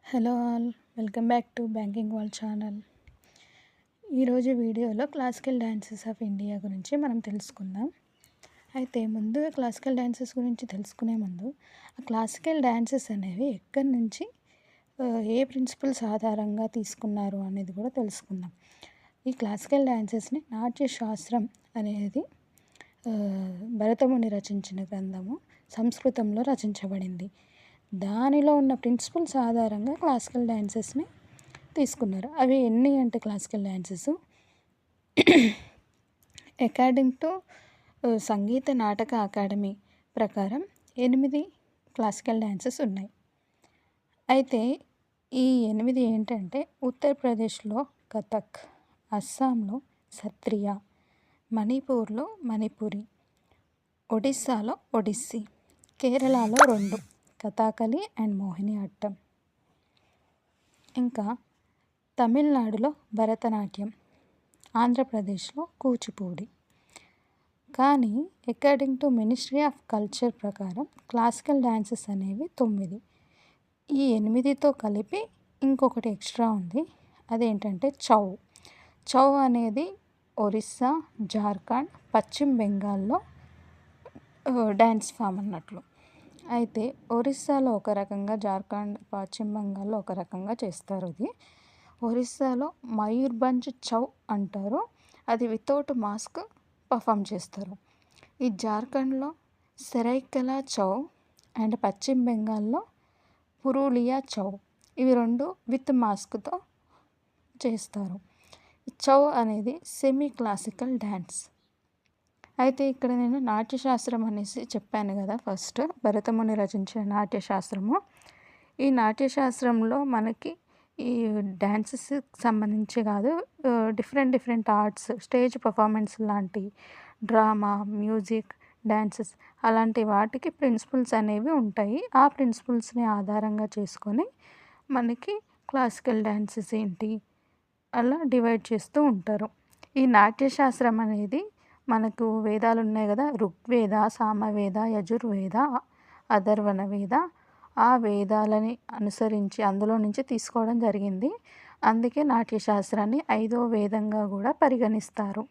Hello all, welcome back to banking world channel. ఈరోజు వీడియోలో classical dances of India గురించి మనం తెలుసుకుందాం. అయితే ముందుగా క్లాసికల్ డ్యాన్సెస్ గురించి తెలుసుకునే ముందు ఆ క్లాసికల్ డ్యాన్సెస్ అనేవి ఎక్కడి నుంచి ఏ ప్రిన్సిపల్స్ ఆధారంగా తీసుకున్నారు అనేది కూడా తెలుసుకుందాం. ఈ క్లాసికల్ డ్యాన్సెస్ని నాట్యశాస్త్రం అనేది భరతముని రచించిన గ్రంథము సంస్కృతంలో రచించబడింది. దానిలో ఉన్న ప్రిన్సిపల్స్ ఆధారంగా క్లాసికల్ డ్యాన్సెస్ని తీసుకున్నారు. అవి ఎన్ని అంటే classical dances according to Sangeet Natak academy ప్రకారం 8 క్లాసికల్ డ్యాన్సెస్ ఉన్నాయి. అయితే ఈ 8 ఏంటంటే ఉత్తరప్రదేశ్లో కథక్, అస్సాంలో సత్రియా, మణిపూర్లో మణిపురి, ఒడిస్సాలో ఒడిస్సీ, కేరళలో 2 కథాకళి అండ్ మోహిని అట్టం, ఇంకా తమిళనాడులో భరతనాట్యం, ఆంధ్రప్రదేశ్లో కూచిపూడి. కానీ according to ministry of culture ప్రకారం క్లాసికల్ డ్యాన్సెస్ అనేవి 9. ఈ 8తో కలిపి ఇంకొకటి ఎక్స్ట్రా ఉంది. అదేంటంటే చౌ అనేది ఒరిస్సా, జార్ఖండ్, పశ్చిమ బెంగాల్లో డ్యాన్స్ ఫామ్ అన్నట్లు. అయితే ఒరిస్సాలో ఒక రకంగా, జార్ఖండ్, పశ్చిమ బెంగాల్లో ఒక రకంగా చేస్తారు. ఇది ఒరిస్సాలో మయూర్భంజ్ చౌ అంటారు. అది వితౌట్ మాస్క్ పర్ఫామ్ చేస్తారు. ఈ జార్ఖండ్లో సరైకలా చౌ అండ్ పశ్చిమ బెంగాల్లో పురూలియా చౌ, ఇవి 2 విత్ మాస్క్తో చేస్తారు. చౌ అనేది సెమీ క్లాసికల్ డ్యాన్స్. అయితే ఇక్కడ నేను నాట్యశాస్త్రం అనేసి చెప్పాను కదా, ఫస్ట్ భరతముని రచించిన నాట్యశాస్త్రము. ఈ నాట్యశాస్త్రంలో మనకి ఈ డ్యాన్సెస్కి సంబంధించి కాదు, డిఫరెంట్ ఆర్ట్స్, స్టేజ్ పర్ఫార్మెన్స్ లాంటి డ్రామా, మ్యూజిక్, డ్యాన్సెస్ అలాంటి వాటికి ప్రిన్సిపల్స్ అనేవి ఉంటాయి. ఆ ప్రిన్సిపల్స్ని ఆధారంగా చేసుకొని మనకి క్లాసికల్ డ్యాన్సెస్ ఏంటి అలా డివైడ్ చేస్తూ ఉంటారు. ఈ నాట్యశాస్త్రం అనేది మనకు వేదాలు ఉన్నాయి కదా, ఋగ్వేద, సామవేద, యజుర్వేద, అథర్వణ వేద, ఆ వేదాలని అనుసరించి అందులో నుంచి తీసుకోవడం జరిగింది. అందుకే నాట్యశాస్త్రాన్ని 5వ వేదంగా కూడా పరిగణిస్తారు.